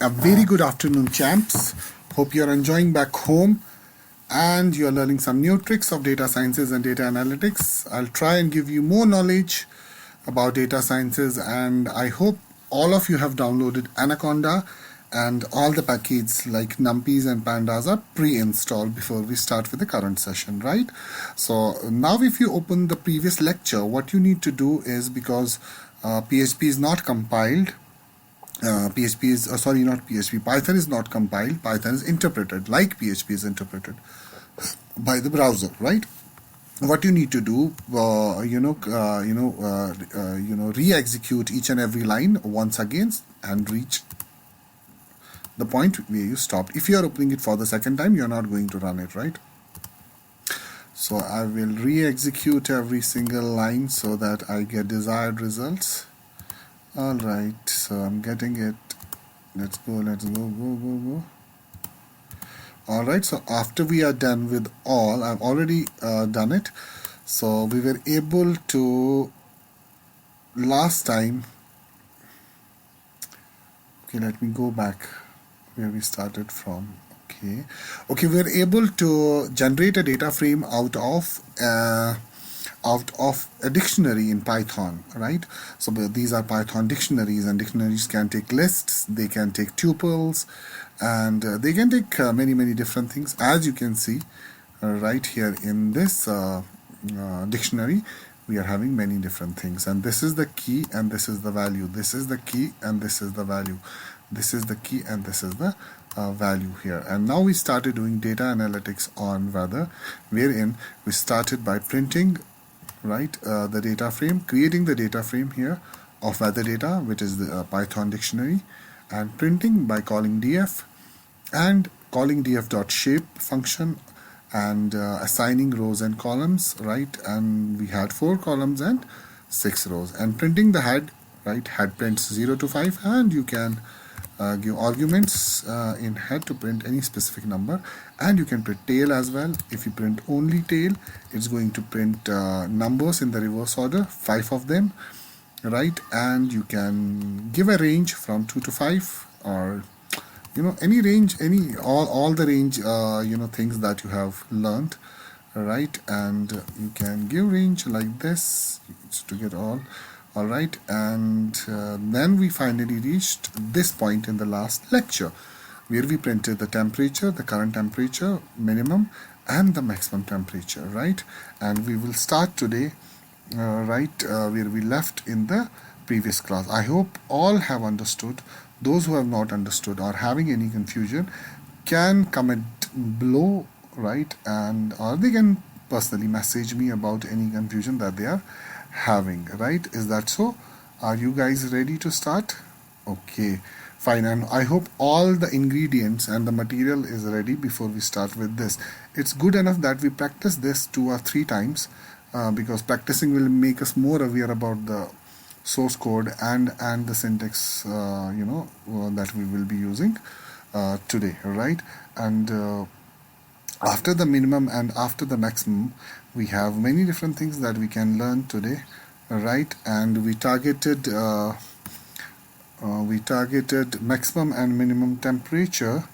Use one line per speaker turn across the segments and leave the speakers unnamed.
A very good afternoon, champs. Hope you're enjoying back home and you're learning some new tricks of data sciences and data analytics. I'll try and give you more knowledge about data sciences, and I hope all of you have downloaded Anaconda and all the packages like numpys and pandas are pre-installed before we start with the current session, right? So now if you open the previous lecture, what you need to do is, because PHP is not compiled, PHP is sorry, not PHP, Python is not compiled, Python is interpreted like PHP is interpreted by the browser, right? What you need to do, re-execute each and every line once again and reach the point where you stopped. If you are opening it for the second time, you're not going to run it, right? So I will re-execute every single line so that I get desired results. All right, so I'm getting it. Let's go. All right, so after we are done with all, I've already done it. So we were able to, last time, okay, let me go back where we started from. Okay, we were able to generate a data frame out of a dictionary in Python, right? So these are Python dictionaries, and dictionaries can take lists, they can take tuples, and they can take many different things. As you can see right here in this dictionary, we are having many different things, and this is the key and this is the value, this is the key and this is the value, this is the key and this is the value here. And now we started doing data analytics on weather, wherein we started by printing, right, the data frame, creating the data frame here of weather data, which is the Python dictionary, and printing by calling df and calling df.shape function and assigning rows and columns, right? And we had 4 columns and 6 rows, and printing the head, right? Head prints 0 to 5, and you can give arguments in head to print any specific number, and you can print tail as well. If you print only tail, it's going to print numbers in the reverse order, 5 of them, right? And you can give a range from 2 to 5, or any range, all the range things that you have learned, right? And you can give range like this to get all right. And then we finally reached this point in the last lecture where we printed the temperature, the current temperature, minimum, and the maximum temperature, right? And we will start today where we left in the previous class. I hope all have understood. Those who have not understood or having any confusion can comment below, right? And or they can personally message me about any confusion that they are having, right? Is that so? Are you guys ready to start? Okay, fine. And I hope all the ingredients and the material is ready before we start with this. It's good enough that we practice this 2 or 3 times because practicing will make us more aware about the source code and the syntax that we will be using today, right? And after the minimum and after the maximum, we have many different things that we can learn today, right? And we targeted maximum and minimum temperature,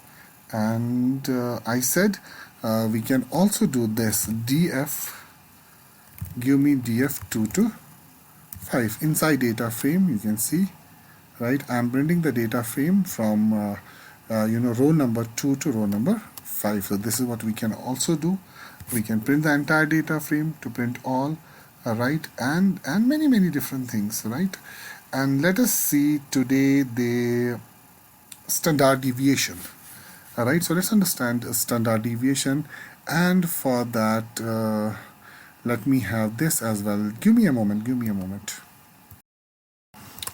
and I said we can also do this df, give me df 2 to 5 inside data frame. You can see, right, I'm printing the data frame from row number 2 to row number 5. So this is what we can also do. We can print the entire data frame to print all, right, and many different things, right? And let us see today the standard deviation. All right, so let's understand standard deviation, and for that let me have this as well. Give me a moment.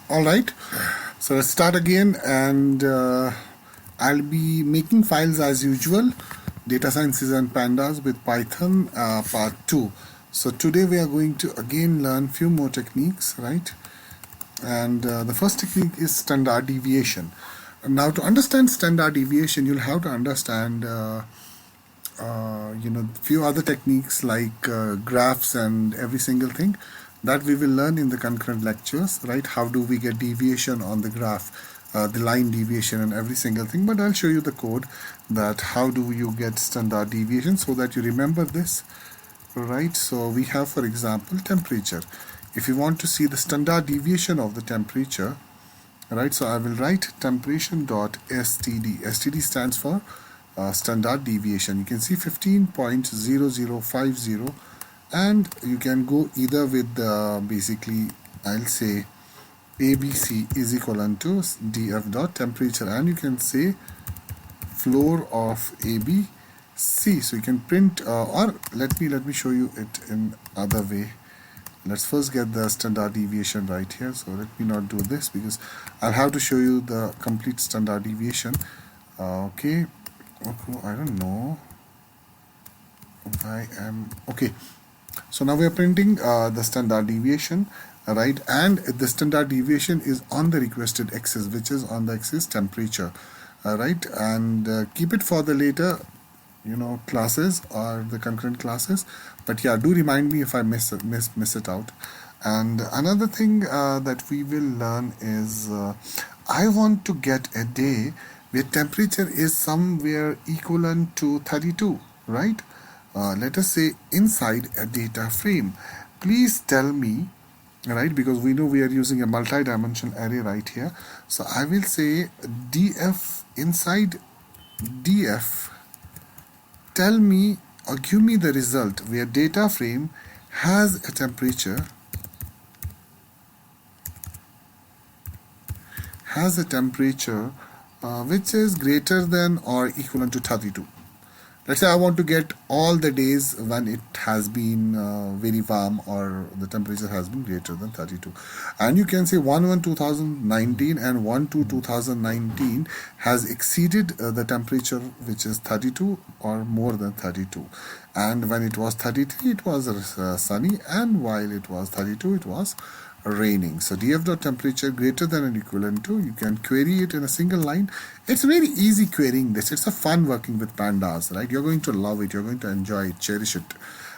All right, so let's start again, and I'll be making files as usual, data sciences and pandas with Python part 2. So today we are going to again learn few more techniques, right? And the first technique is standard deviation. Now, to understand standard deviation, you'll have to understand few other techniques like graphs and every single thing that we will learn in the concurrent lectures, right? How do we get deviation on the graph? the line deviation and every single thing, but I'll show you the code that how do you get standard deviation so that you remember this, right? So we have, for example, temperature. If you want to see the standard deviation of the temperature, right, so I will write temperature.std. STD stands for standard deviation. You can see 15.0050, and you can go either with basically I'll say ABC is equivalent to df dot temperature, and you can say floor of ABC. So you can print or let me show you it in other way. Let's first get the standard deviation right here. So let me not do this because I'll have to show you the complete standard deviation. Okay, I don't know. I am okay. So now we are printing the standard deviation, right? And the standard deviation is on the requested axis, which is on the axis temperature, right? And keep it for the later, classes or the concurrent classes. But yeah, do remind me if I miss it out. And another thing that we will learn is I want to get a day where temperature is somewhere equivalent to 32, right? Let us say inside a data frame. Please tell me, right, because we know we are using a multi-dimensional array right here. So I will say df inside df, tell me or give me the result where data frame has a temperature which is greater than or equivalent to 32. Let's say I want to get all the days when it has been very warm or the temperature has been greater than 32. And you can say 1/1/2019 and 1/2/2019 has exceeded the temperature which is 32 or more than 32. And when it was 33, it was sunny, and while it was 32, it was raining. So df.temperature greater than or equivalent to, you can query it in a single line. It's very easy querying this. It's a fun working with pandas, right? You're going to love it. You're going to enjoy it, cherish it.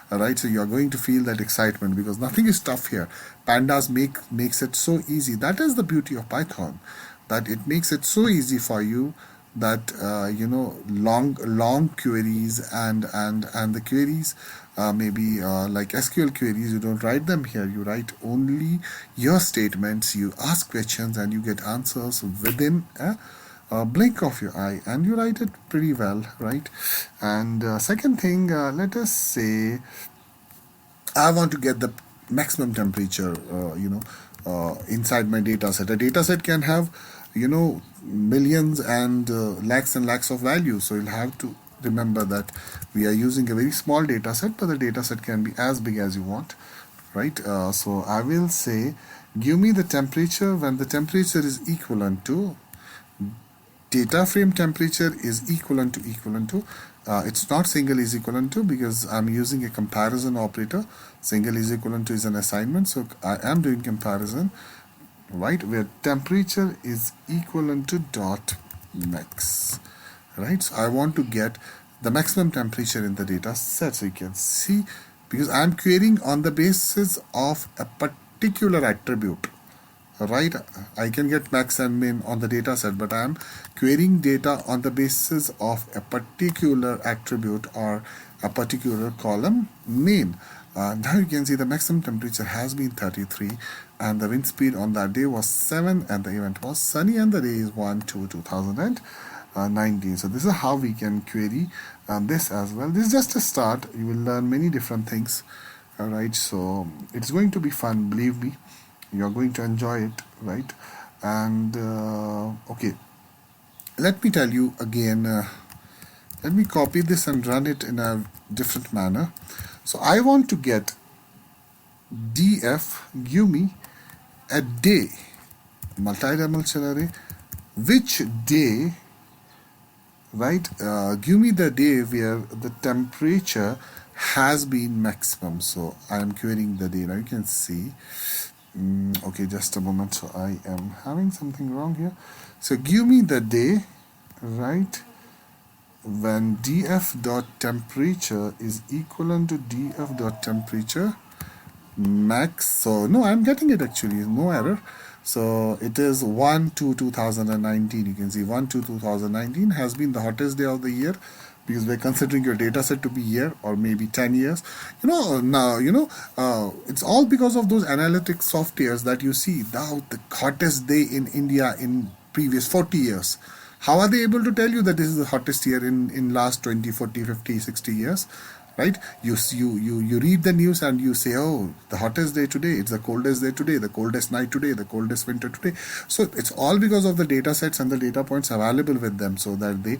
All right, so you're going to feel that excitement because nothing is tough here. Pandas makes it so easy. That is the beauty of Python, that it makes it so easy for you that long queries and the queries maybe like SQL queries, you don't write them here. You write only your statements. You ask questions and you get answers within a blink of your eye, and you write it pretty well, right? And second thing, let us say I want to get the maximum temperature, inside my data set. A data set can have, millions and lakhs of values. So you'll have to remember that we are using a very small data set, but the data set can be as big as you want, right? So I will say, give me the temperature when the temperature is equivalent to data frame temperature is equivalent to it's not single is equivalent to because I'm using a comparison operator. Single is equivalent to is an assignment, so I am doing comparison, right, where temperature is equivalent to dot max, right? So I want to get the maximum temperature in the data set. So you can see, because I'm querying on the basis of a particular attribute, right? I can get max and min on the data set, but I'm querying data on the basis of a particular attribute or a particular column name. Now you can see the maximum temperature has been 33 and the wind speed on that day was 7 and the event was sunny and the day is 1/2/2019. So this is how we can query this as well. This is just a start. You will learn many different things. Alright, so it's going to be fun, believe me. You're going to enjoy it, right? And okay, let me tell you again, let me copy this and run it in a different manner. So I want to get df, give me a day, multi-dimensional array, which day, right? Give me the day where the temperature has been maximum. So I am querying the day. Now you can see, okay, just a moment. So I am having something wrong here. So give me the day, right, when df.temperature is equivalent to df.temperature max. So no, I'm getting it actually, no error. So it is 1/2/2019. You can see 1/2/2019 has been the hottest day of the year, because we're considering your data set to be year or maybe 10 years. Now, it's all because of those analytics softwares that you see now the hottest day in India in previous 40 years. How are they able to tell you that this is the hottest year in last 20, 40, 50, 60 years? Right? You read the news and you say, oh, the hottest day today, it's the coldest day today, the coldest night today, the coldest winter today. So it's all because of the data sets and the data points available with them, so that they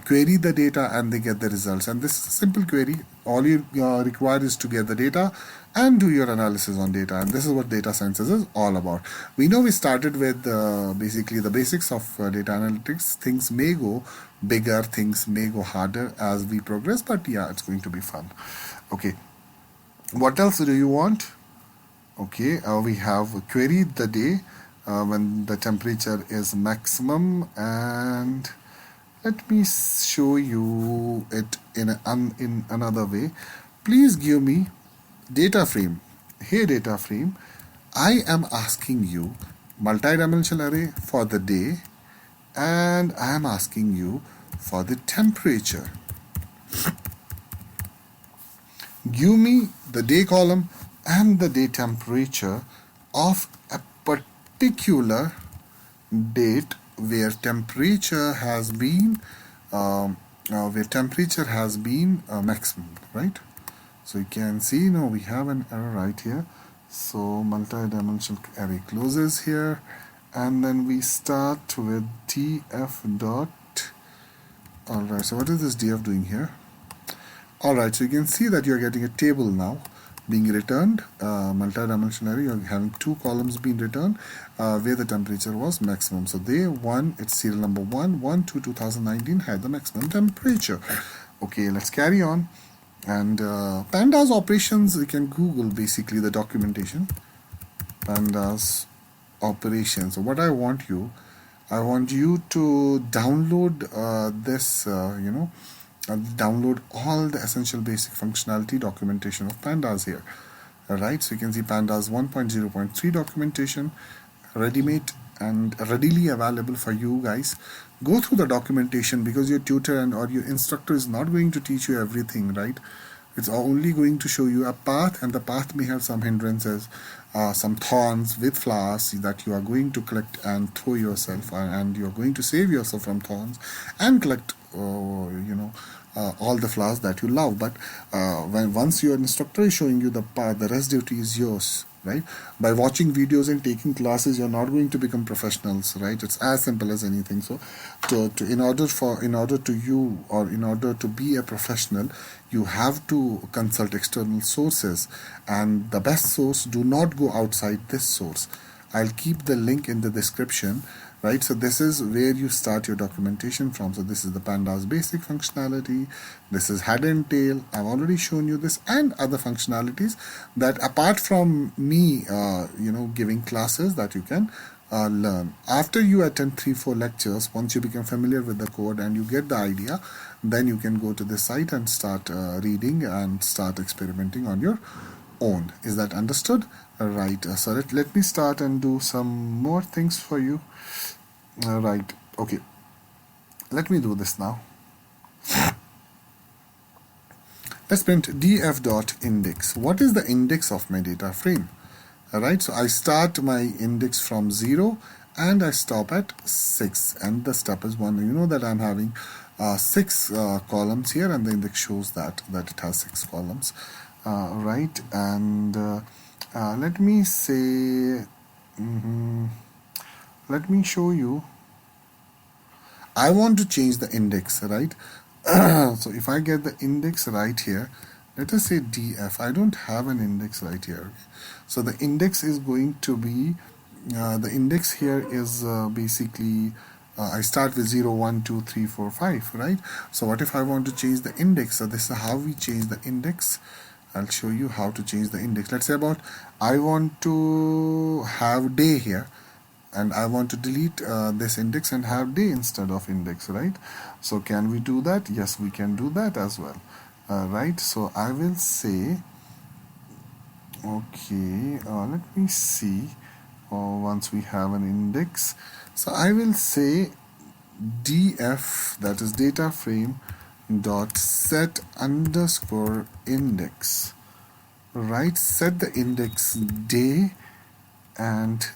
query the data and they get the results. And this is a simple query. All you require is to get the data and do your analysis on data. And this is what data sciences is all about. We know we started with basically the basics of data analytics. Things may go bigger, things may go harder as we progress, but yeah, it's going to be fun. Okay, what else do you want? Okay, we have queried the day when the temperature is maximum, and let me show you it in another way. Please give me data frame. Hey data frame, I am asking you multi-dimensional array for the day, and I am asking you for the temperature. Give me the day column and the day temperature of a particular date where temperature has been maximum, right? So you can see now we have an error right here. So multi-dimensional array closes here, and then we start with df dot. Alright, so what is this df doing here? Alright, so you can see that you're getting a table now being returned, multi-dimensional array. You're having two columns being returned where the temperature was maximum. So day 1, it's serial number 1/1/2/2019 had the maximum temperature. Okay, let's carry on. And pandas operations, you can Google basically the documentation. Pandas operations. So what I want you to download this, download all the essential basic functionality documentation of pandas here. Alright, so you can see pandas 1.0.3 documentation, ready-made and readily available for you guys. Go through the documentation, because your tutor or your instructor is not going to teach you everything, right? It's only going to show you a path, and the path may have some hindrances, some thorns with flowers that you are going to collect and throw yourself, and you are going to save yourself from thorns and collect, all the flowers that you love. But once your instructor is showing you the path, the rest duty is yours. Right? By watching videos and taking classes, you're not going to become professionals, right? It's as simple as anything. So, in order to be a professional, you have to consult external sources, and the best source, do not go outside this source. I'll keep the link in the description. Right, so this is where you start your documentation from. So this is the pandas basic functionality, this is head and tail. I've already shown you this and other functionalities that, apart from me giving classes, that you can learn. After you attend 3-4 lectures, once you become familiar with the code and you get the idea, then you can go to the site and start reading and start experimenting on your own. Is that understood? Right, so let me start and do some more things for you. Right, okay, let me do this now. Let's print df.index. What is the index of my data frame? Alright, so I start my index from 0 and I stop at 6, and the step is 1. You know that I'm having 6 columns here, and the index shows that it has 6 columns. Right, and let me say, let me show you. I want to change the index, right? So if I get the index right here, let us say df. I don't have an index right here. So the index is going to be, the index here is basically, I start with 0, 1, 2, 3, 4, 5, right? So what if I want to change the index? So this is how we change the index. I'll show you how to change the index. Let's say I want to have day here, and I want to delete this index and have day instead of index, right? So can we do that? Yes, we can do that as well. Right, so I will say, okay, let me see once we have an index. So I will say df, that is data frame dot set underscore index, right? Set the index day and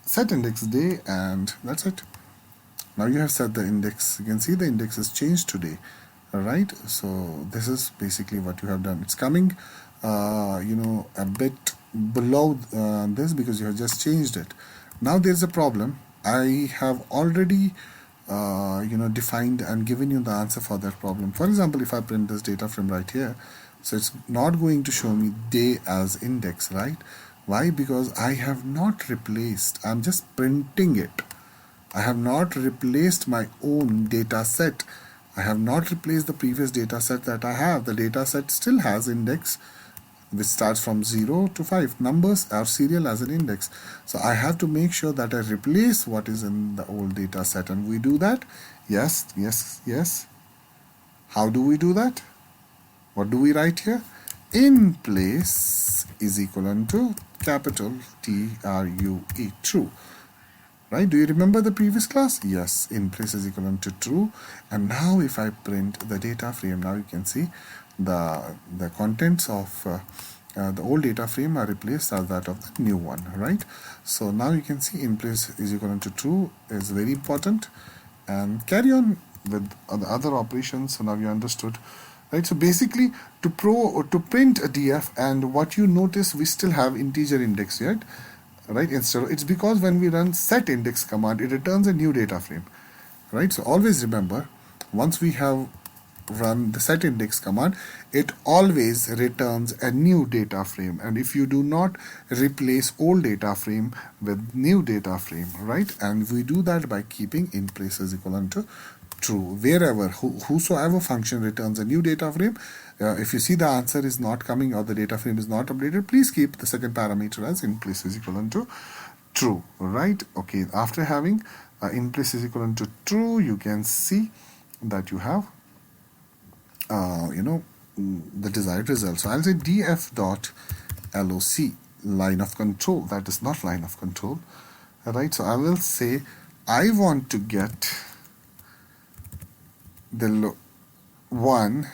set index day, and that's it. Now you have set the index. You can see the index has changed today. All right, so this is basically what you have done. It's coming a bit below this because you have just changed it. Now there's a problem. I have already defined and given you the answer for that problem. For example, if I print this data frame right here, so it's not going to show me day as index, right? Why? Because I have not replaced, I'm just printing it. I have not replaced my own data set. I have not replaced the previous data set that I have. The data set still has index which starts from 0 to 5. Numbers are serial as an index. So I have to make sure that I replace what is in the old data set. And we do that. Yes, yes, yes. How do we do that? What do we write here? In place is equivalent to capital TRUE, true. Right? Do you remember the previous class? Yes, in place is equivalent to true. And now if I print the data frame, now you can see the contents of the old data frame are replaced as that of the new one, right? So now you can see in place is equivalent to true is very important. And carry on with the other operations. So now you understood, right? So basically to print a df, and what you notice, we still have integer index yet, right? Instead of, it's because when we run set index command, it returns a new data frame, right? So always remember, once we have run the set index command, it always returns a new data frame. And if you do not replace old data frame with new data frame, right? And we do that by keeping in place is equivalent to true. Wherever, whosoever function returns a new data frame, if you see the answer is not coming or the data frame is not updated, please keep the second parameter as in place is equivalent to true, right? Okay, after having in place is equivalent to true, you can see that you have the desired result. So I'll say df dot loc, line of control. That is not line of control, right? So I will say I want to get the one.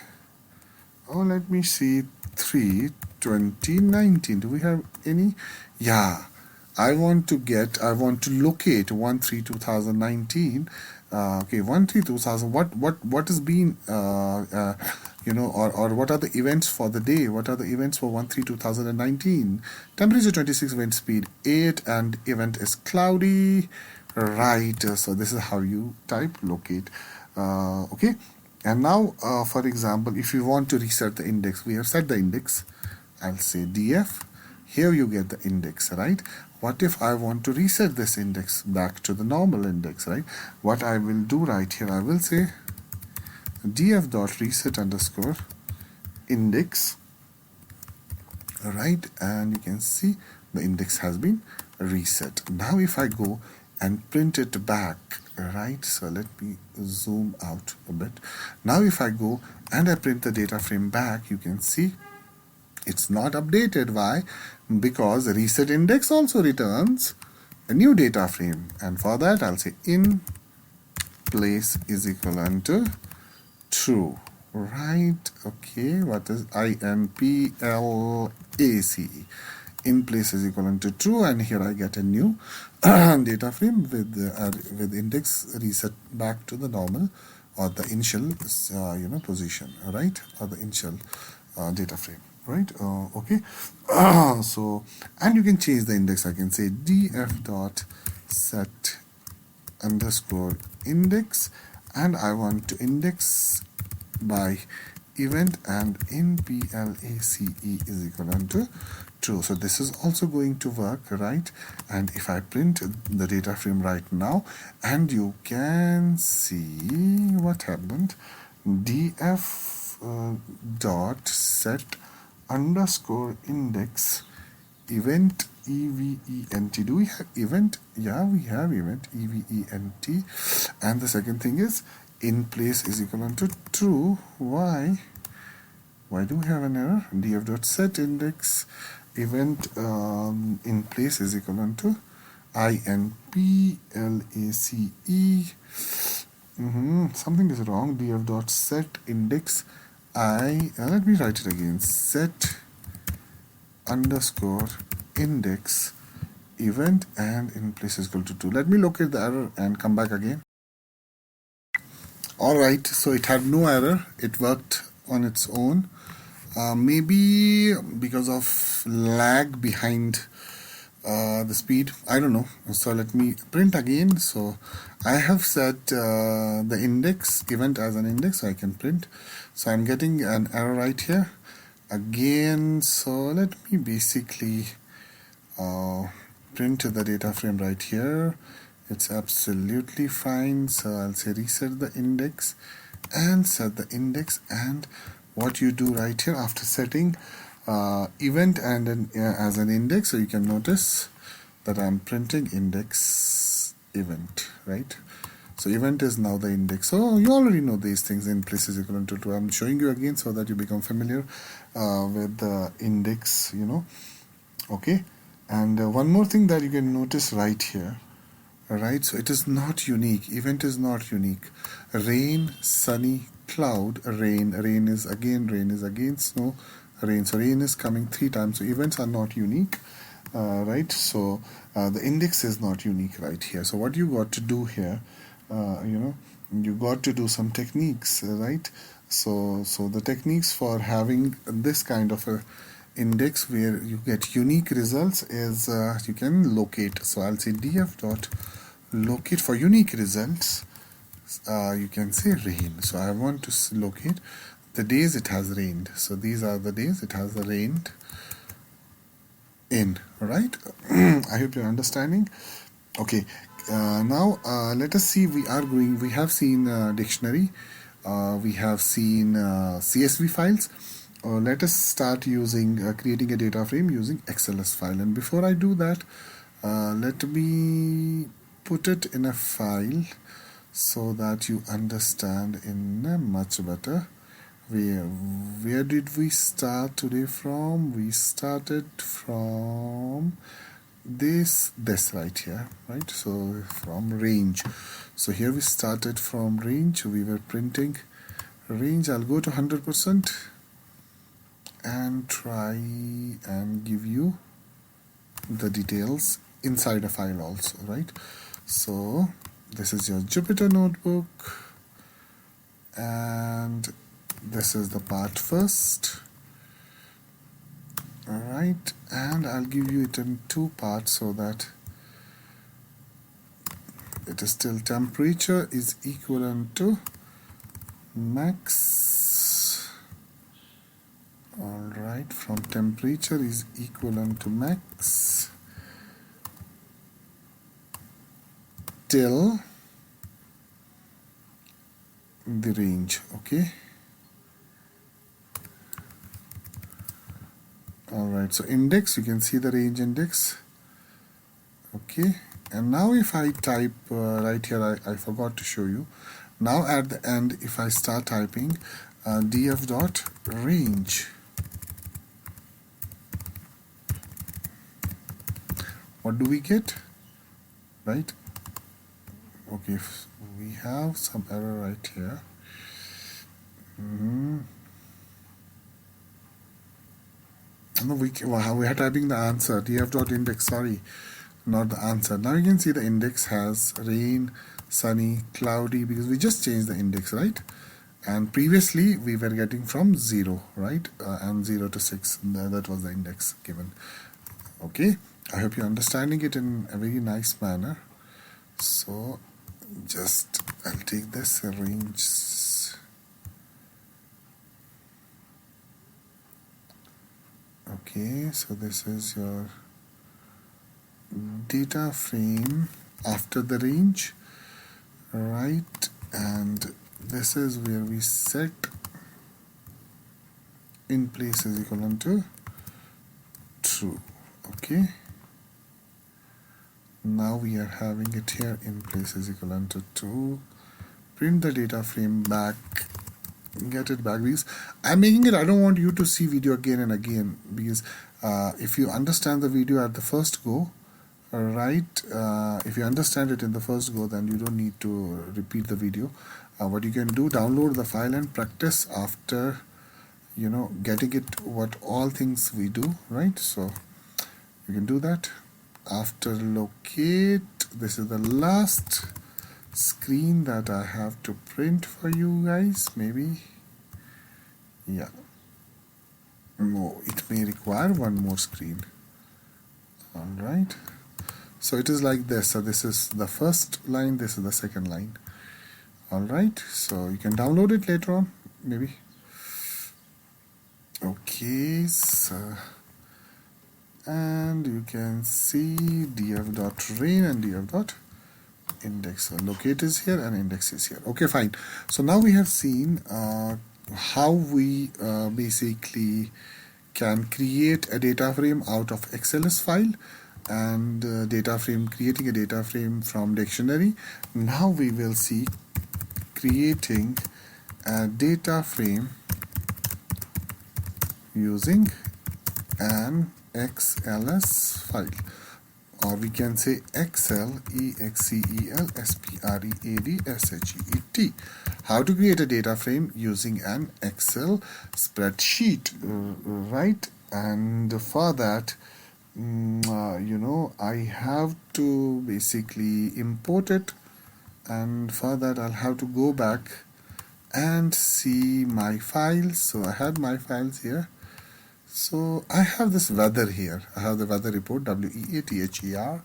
Oh, let me see, 3/2019. Do we have any? Yeah, I want to locate 1/3/2019. Okay, 1/3/2000. What has been or what are the events for the day? What are the events for 1/3/2019? Temperature 26, wind speed 8, and event is cloudy. Right. So this is how you type locate. Okay. And now, for example, if you want to reset the index, we have set the index. I'll say df. Here you get the index, right? What if I want to reset this index back to the normal index, right? What I will do right here, I will say df dot reset underscore index, right? And you can see the index has been reset. Now if I go and print it back, right? So let me zoom out a bit. Now if I go and I print the data frame back, you can see it's not updated. Why? Because the reset index also returns a new data frame, and for that I'll say in place is equivalent to true, right? Okay, what is INPLACE? In place is equivalent to true, and here I get a new data frame with index reset back to the normal or the initial position, right? Or the initial data frame, right? Okay. So, and you can change the index. I can say df dot set underscore index, and I want to index by event, and in PLACE is equivalent to true. So this is also going to work, right? And if I print the data frame right now, and you can see what happened, df dot set underscore index event event. Do we have event? Yeah, we have event event. And the second thing is in place is equivalent to true. Why do we have an error? df dot set index event in place is equivalent to Something is wrong. df dot set index let me write it again. Set underscore index event and in place is equal to 2. Let me locate the error and come back again. Alright, so it had no error. It worked on its own. Maybe because of lag behind the speed, I don't know. So let me print again. So I have set the index event as an index, so I can print. So I'm getting an error right here again. So let me basically print the data frame right here. It's absolutely fine. So I'll say reset the index and set the index. And what you do right here after setting event and as an index, so you can notice that I'm printing index event, right? So event is now the index. So you already know these things. In places equivalent to 2. I'm showing you again so that you become familiar with the index, okay. And one more thing that you can notice right here, right? So it is not unique. Event is not unique. Rain, sunny, cloud, rain. Rain is again snow, rain. So rain is coming 3 times. So events are not unique, right? So the index is not unique right here. So what you got to do here, you got to do some techniques, right? So the techniques for having this kind of a index where you get unique results is you can locate. So I'll say df dot locate for unique results. You can say rain. So I want to locate the days it has rained. So these are the days it has rained in, right? I hope you're understanding. Okay, now let us see. We have seen dictionary, we have seen CSV files. Let us start using creating a data frame using XLS file. And before I do that, let me put it in a file so that you understand in a much better way. Where did we start today from? We started from this right here, right? So from range. So here we started from range. We were printing range. I'll go to 100% and try and give you the details inside a file also, right? So this is your Jupyter notebook, and this is the part first. Alright, and I'll give you it in 2 parts so that it is still temperature is equivalent to max. Alright, from temperature is equivalent to max till the range, okay? Alright, so index, you can see the range index, okay? And now if I type right here, I forgot to show you. Now at the end, if I start typing df dot range, what do we get, right? Okay, we have some error right here. No, we are typing the answer, df dot index, sorry, not the answer. Now you can see the index has rain, sunny, cloudy, because we just changed the index, right? And previously we were getting from 0, right? And 0 to 6, that was the index given. Okay, I hope you're understanding it in a very nice manner. So just I'll take this range. Okay, so this is your data frame after the range, right? And this is where we set in place is equivalent to true. Okay, now we are having it here in place is equivalent to 2. Print the data frame back, get it back, because I'm making it, I don't want you to see video again and again, because if you understand the video at the first go, right? If you understand it in the first go, then you don't need to repeat the video. What you can do, download the file and practice after getting it, what all things we do, right? So you can do that. After locate, this is the last screen that I have to print for you guys, maybe. Yeah, no, it may require one more screen. All right, so it is like this. So this is the first line, this is the second line. All right, so you can download it later on, maybe. Okay, so and you can see df.rain and df.index. So locate is here and index is here. Okay, fine. So now we have seen how we basically can create a data frame out of XLS file, and creating a data frame from dictionary. Now we will see creating a data frame using an XLS file, or we can say Excel, EXCEL, how to create a data frame using an Excel spreadsheet, right? And for that, I have to basically import it, and for that I'll have to go back and see my files. So I had my files here. So I have this weather here. I have the weather report, WEATHER.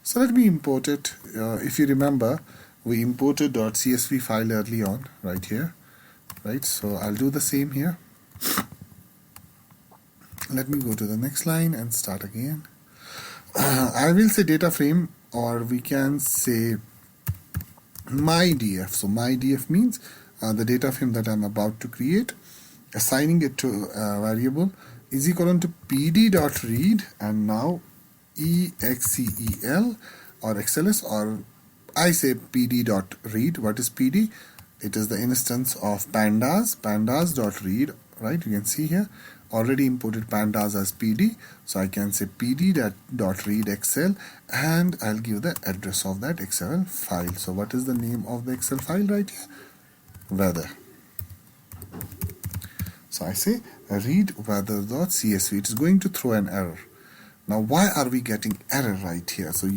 So let me import it. If you remember, we imported .csv file early on, right here, right? So I'll do the same here. Let me go to the next line and start again. I will say data frame, or we can say my df. So my df means the data frame that I'm about to create, assigning it to a variable is equal to pd.read, and now EXCEL or XLS, or I say pd.read. What is pd? It is the instance of pandas.read, right? You can see here already imported pandas as pd, so I can say pd.read excel, and I'll give the address of that Excel file. So what is the name of the Excel file right here? Weather. So I say read weather.csv. It is going to throw an error. Now why are we getting error right here? So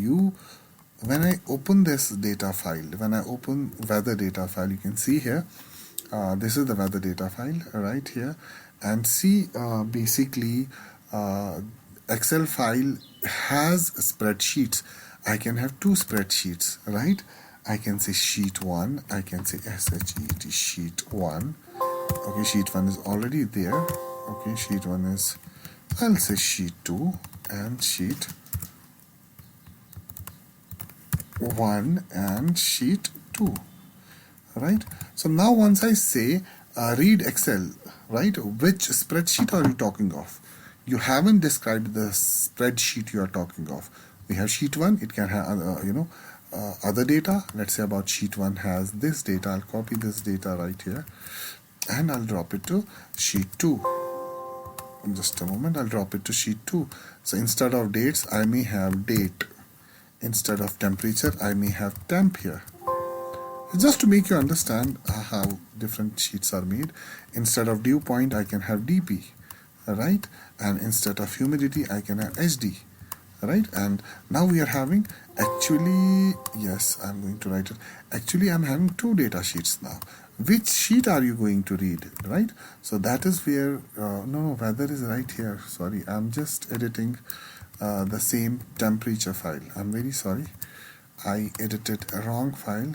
when I open this data file, when I open weather data file, you can see here, this is the weather data file right here, and see basically Excel file has spreadsheets. I can have two spreadsheets, right? I can say sheet 1, I can say SHET sheet 1. Okay, sheet 1 is already there. Okay, sheet 1 is, I'll say sheet 2 and sheet 1 and sheet 2, right? So now once I say read Excel, right, which spreadsheet are you talking of? You haven't described the spreadsheet you are talking of. We have sheet 1, it can have other data. Let's say about sheet 1 has this data. I'll copy this data right here and I'll drop it to sheet 2. In just a moment, I'll drop it to sheet 2. So instead of dates, I may have date. Instead of temperature, I may have temp here. Just to make you understand how different sheets are made. Instead of dew point, I can have DP, right? And instead of humidity, I can have HD, right? And now we are having, actually, yes, I'm going to write it. Actually, I'm having two data sheets now. Which sheet are you going to read, right? So that is where, no, weather is right here. Sorry, I'm just editing the same temperature file. I'm very sorry. I edited a wrong file.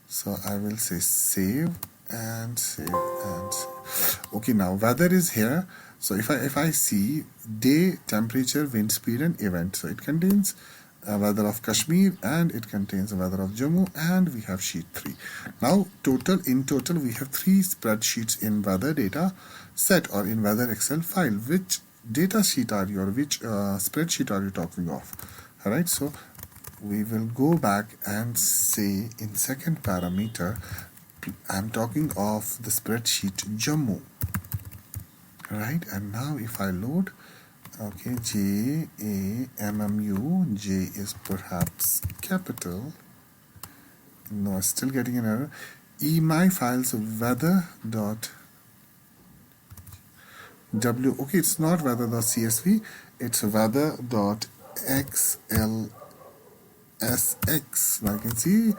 So I will say save and save and save. Okay, now weather is here. So if I see day, temperature, wind speed, and event, so it contains weather of Kashmir and it contains the weather of Jammu, and we have sheet 3. Now in total we have 3 spreadsheets in weather data set or in weather Excel file. Which data sheet are you, or which spreadsheet are you talking of? All right, so we will go back and say in second parameter, I'm talking of the spreadsheet Jammu, right? And now if I load, Okay, J-A-M-M-U, J is perhaps capital. No, I'm still getting an error. My files weather.w. Okay, it's not weather.csv, it's weather.xlsx. Now you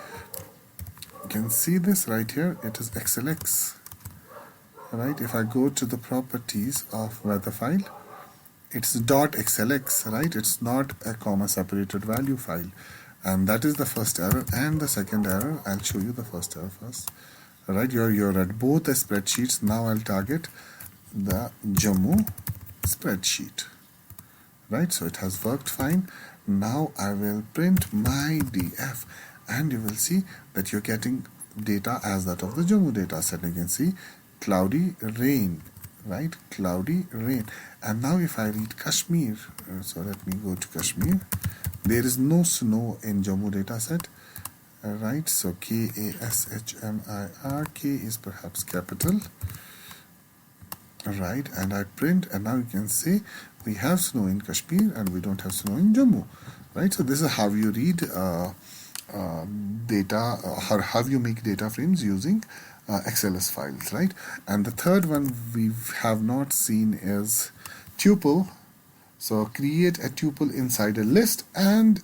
can see this right here. It is xlx. Right, if I go to the properties of weather file, it's .xlx, right? It's not a comma separated value file, and that is the first error. And the second error, I'll show you the first error first. Right, you're at both the spreadsheets. Now I'll target the Jammu spreadsheet. Right, so it has worked fine. Now I will print my df, and you will see that you're getting data as that of the Jammu data set. You can see cloudy rain, right? Cloudy rain. And now if I read Kashmir, so let me go to Kashmir. There is no snow in Jammu data set, right? So Kashmir, K is perhaps capital, right? And I print, and now you can see we have snow in Kashmir and we don't have snow in Jammu, right? So this is how you read data, how you make data frames using XLS files, right? And the third one we have not seen is tuple. So create a tuple inside a list and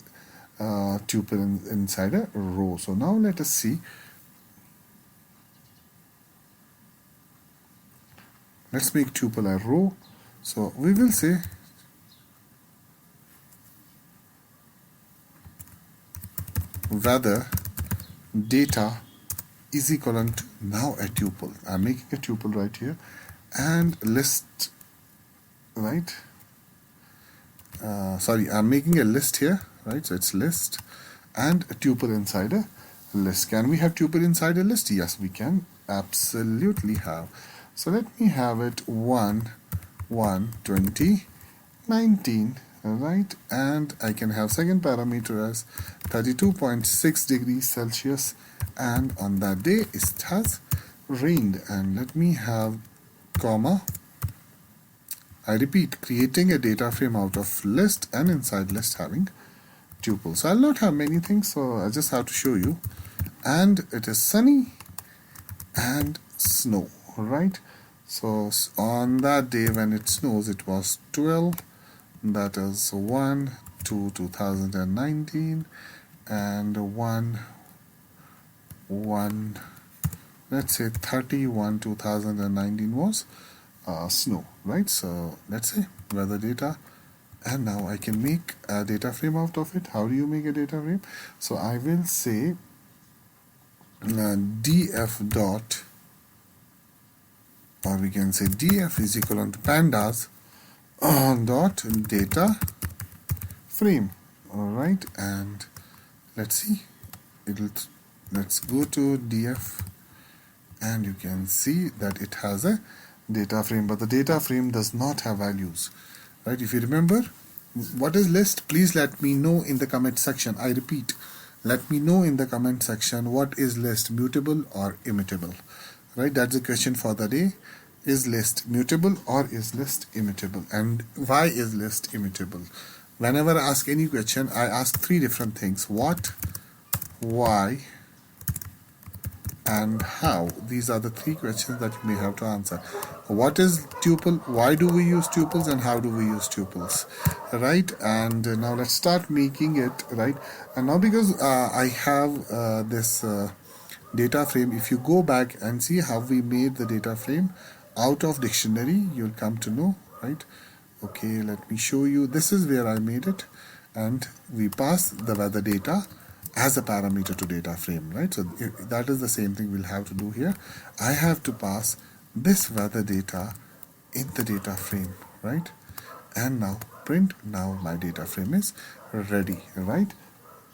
tuple inside a row. So now let us see. Let's make tuple a row. So we will say whether data is equal to now a tuple. I'm making a tuple right here and list, right? Sorry, I'm making a list here, right? So it's list and a tuple inside a list. Can we have tuple inside a list? Yes, we can absolutely have. So let me have it 1, 1, 20, 19, right? And I can have second parameter as 32.6 degrees Celsius, and on that day it has rained. And let me have comma. I repeat, creating a data frame out of list and inside list having tuples. So I'll not have many things, so I just have to show you. And it is sunny and snow, right? So on that day when it snows, it was 12, that is 1 to 2019, and 1 let's say 31 2019 was snow, right? So let's say weather data, and now I can make a data frame out of it. How do you make a data frame? So I will say df dot, or we can say df is equal to pandas dot data frame. All right, and let's see, let's go to df, and you can see that it has a data frame, but the data frame does not have values, right? If you remember what is list, please let me know in the comment section. I repeat, let me know in the comment section what is list, mutable or immutable, right? That's the question for the day. Is list mutable or is list immutable? And why is list immutable? Whenever I ask any question, I ask three different things: what, why, and how. These are the three questions that you may have to answer. What is tuple? Why do we use tuples? And how do we use tuples? Right? And now let's start making it, right? And now because I have this data frame, if you go back and see how we made the data frame out of dictionary, you'll come to know, right? Okay, let me show you. This is where I made it, and we pass the weather data as a parameter to data frame, right? So that is the same thing we'll have to do here. I have to pass this weather data in the data frame, right? And now print. Now my data frame is ready, right?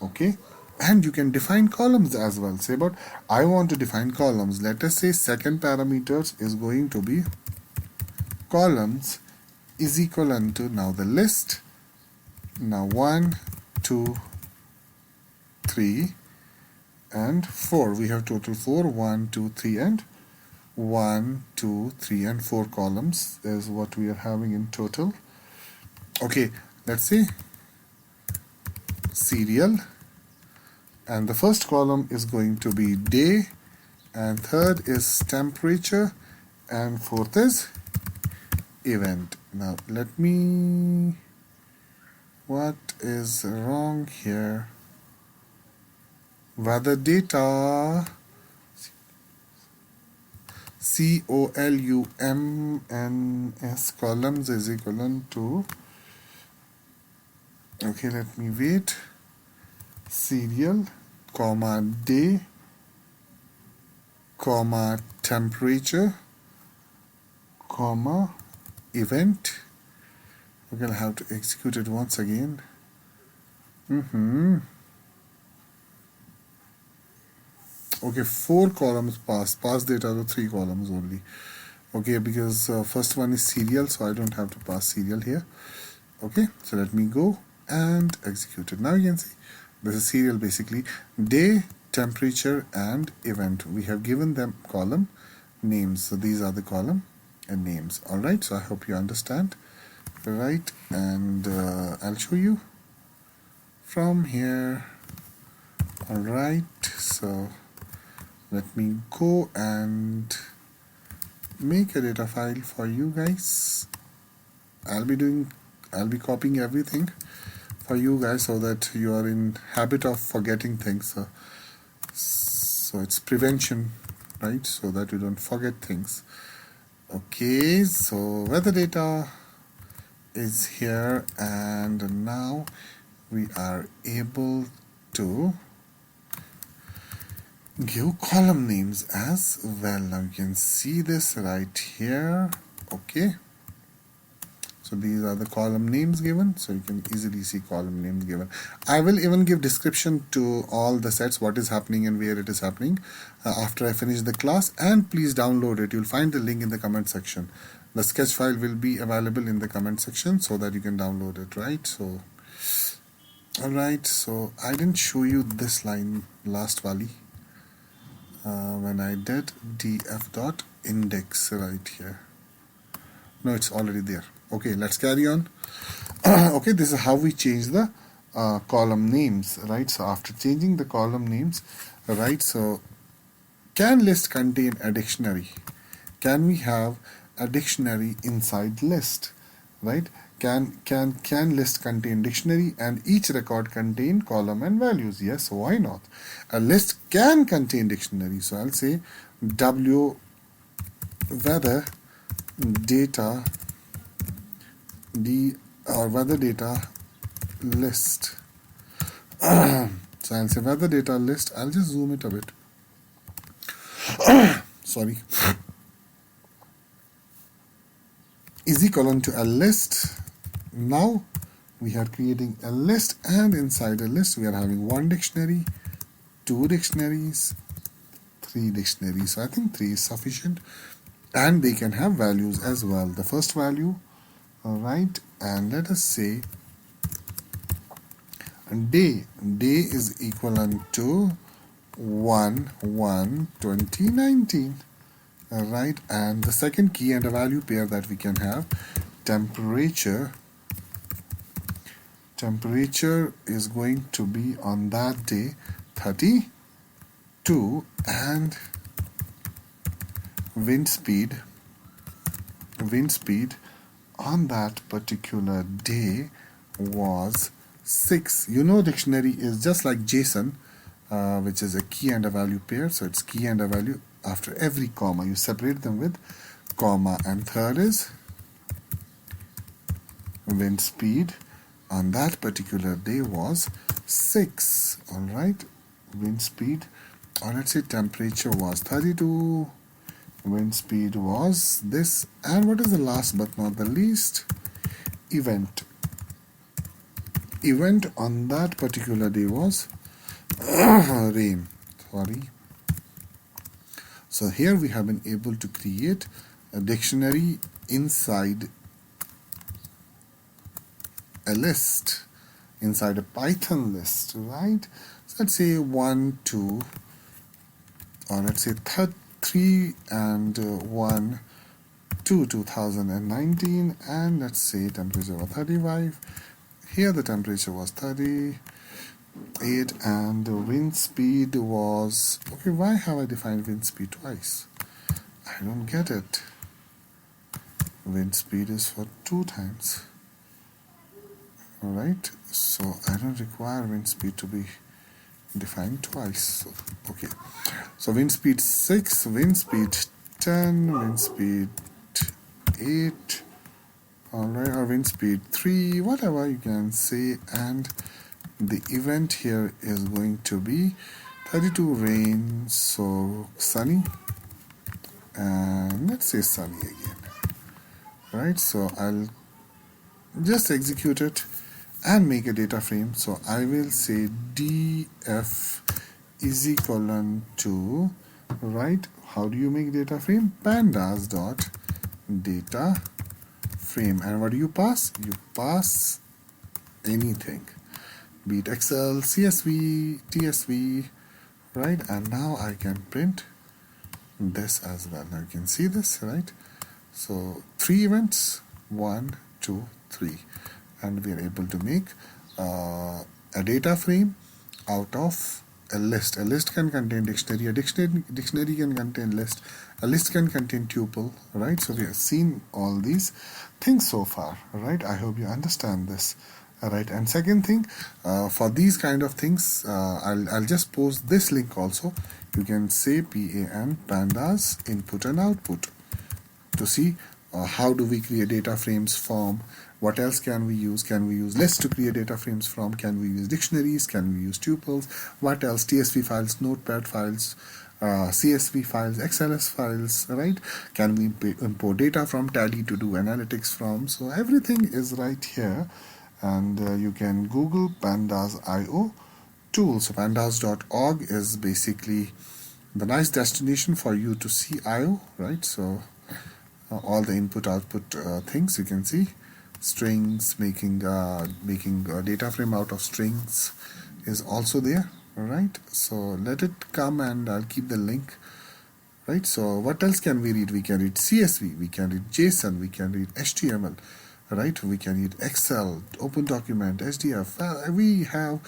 Okay, and you can define columns as well. Say about I want to define columns. Let us say second parameters is going to be columns is equal to now the list. Now 1, 2, 3 and 4. We have total 4. 1, 2, 3 and 1, 2, 3 and 4 columns is what we are having in total. Okay, let's say serial, and the first column is going to be day, and third is temperature, and fourth is event. Now let me, what is wrong here? Weather data, columns columns is equivalent to, okay, let me wait, serial, comma day, comma temperature, comma event. We're gonna have to execute it once again. Okay, 4 columns pass data to 3 columns only. Okay, because first one is serial, so I don't have to pass serial here. Okay, so let me go and execute it. Now you can see this is serial, basically day, temperature and event. We have given them column names, so these are the column and names. All right, so I hope you understand, right? And I'll show you from here. All right, so let me go and make a data file for you guys. I'll be copying everything for you guys so that you are in habit of forgetting things. So it's prevention, right? So that you don't forget things. Okay, so weather data is here, and now we are able to give column names as well. Now you can see this right here. Okay, so these are the column names given, so you can easily see column names given. I will even give description to all the sets, what is happening and where it is happening after I finish the class, and please download it. You'll find the link in the comment section. The sketch file will be available in the comment section so that you can download it, right? So alright, so I didn't show you this line last Wali. When I did df.index right here. No, it's already there. Okay, let's carry on. Okay, this is how we change the column names, right? So after changing the column names, right, so can list contain a dictionary? Can we have a dictionary inside list, right? Can list contain dictionary and each record contain column and values? Yes, why not? A list can contain dictionary. So I'll say w weather data weather data list. So I'll say weather data list. I'll just zoom it a bit. Sorry. Is equal to a list. Now we are creating a list, and inside a list we are having 1 dictionary, 2 dictionaries, 3 dictionaries. So I think 3 is sufficient, and they can have values as well. The first value, all right, and let us say day is equivalent to 1/1/2019. Right, and the second key and a value pair that we can have, temperature is going to be on that day 32, and wind speed on that particular day was 6. You know, dictionary is just like JSON, which is a key and a value pair. So it's key and a value. After every comma you separate them with comma, and third is wind speed on that particular day was 6. All right, wind speed, or let's say temperature was 32, wind speed was this, and what is the last but not the least, event on that particular day was rain. Sorry. So here we have been able to create a dictionary inside a list, inside a Python list, right? So let's say 1, 2, or let's say 3 and 1, to 2019, and let's say temperature was 35. Here the temperature was 38 and the wind speed was, okay, why have I defined wind speed twice? I don't get it. Wind speed is for 2 times. Alright, so I don't require wind speed to be defined twice. So, okay, so wind speed 6, wind speed 10, wind speed 8, alright, or wind speed 3, whatever you can say, and the event here is going to be 32 rain, so sunny, and let's say sunny again. Right, so I'll just execute it and make a data frame. So I will say df is equal to, right, how do you make data frame? Pandas dot data frame, and what do you pass? You pass anything, be it Excel, CSV, TSV, right? And now I can print this as well. Now you can see this, right? So 3 events, 1, 2, 3, and we are able to make a data frame out of a list. A list can contain dictionary, a dictionary can contain list, a list can contain tuple, right? So we have seen all these things so far, right? I hope you understand this. Alright, and second thing, for these kind of things, I'll just post this link also. You can say pandas input and output to see how do we create data frames from, what else can we use lists to create data frames from, can we use dictionaries, can we use tuples, what else, TSV files, notepad files, CSV files, XLS files, right? Can we import data from Tally to do analytics from? So everything is right here, and you can Google pandas.io tool. So pandas.org is basically the nice destination for you to see IO, right? So all the input output things you can see, strings, making data frame out of strings is also there. All right, so let it come and I'll keep the link, right? So what else can we read? We can read CSV, we can read JSON, we can read HTML, right? We can read Excel, Open Document, SDF. We have,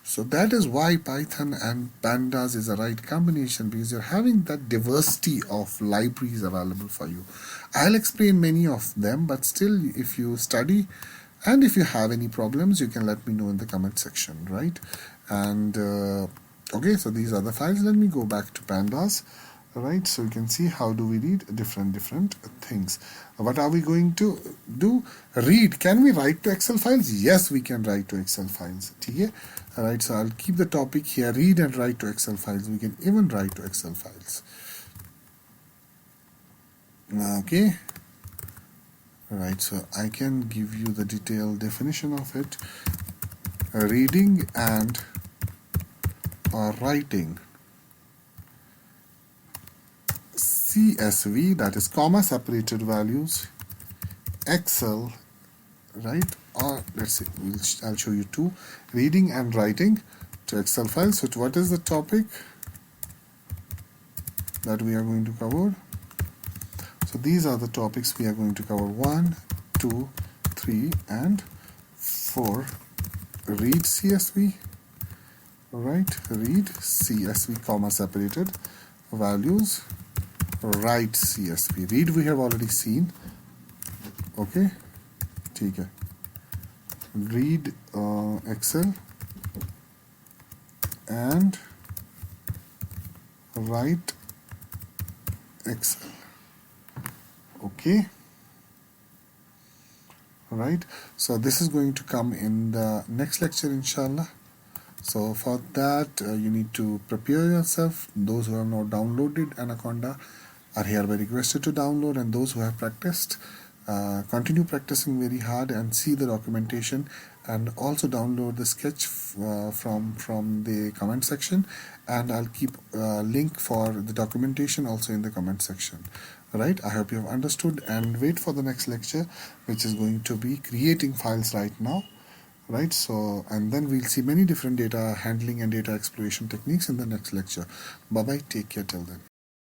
so that is why Python and Pandas is the right combination, because you're having that diversity of libraries available for you. I'll explain many of them, but still, if you study and if you have any problems, you can let me know in the comment section, right? And okay, so these are the files. Let me go back to Pandas. Right, so you can see how do we read different things. What are we going to do? Read. Can we write to Excel files? Yes, we can write to Excel files. Okay? Alright, so I'll keep the topic here, read and write to Excel files. We can even write to Excel files. Okay. Alright, so I can give you the detailed definition of it. Reading and writing CSV, that is comma separated values, Excel, right? Or let's see, I'll show you two, reading and writing to Excel files. So what is the topic that we are going to cover? So these are the topics we are going to cover: 1, 2, 3, and 4. Read CSV, right? Read CSV, comma separated values. Write CSV. Read we have already seen. Okay, ठीक है. Read Excel and write Excel. Okay. Right. So this is going to come in the next lecture, inshallah. So for that, you need to prepare yourself. Those who have not downloaded Anaconda are hereby requested to download, and those who have practiced, continue practicing very hard and see the documentation, and also download the sketch from the comment section, and I'll keep a link for the documentation also in the comment section. Right, I hope you have understood, and wait for the next lecture, which is going to be creating files right now. Right, so and then we'll see many different data handling and data exploration techniques in the next lecture. Bye bye, take care till then.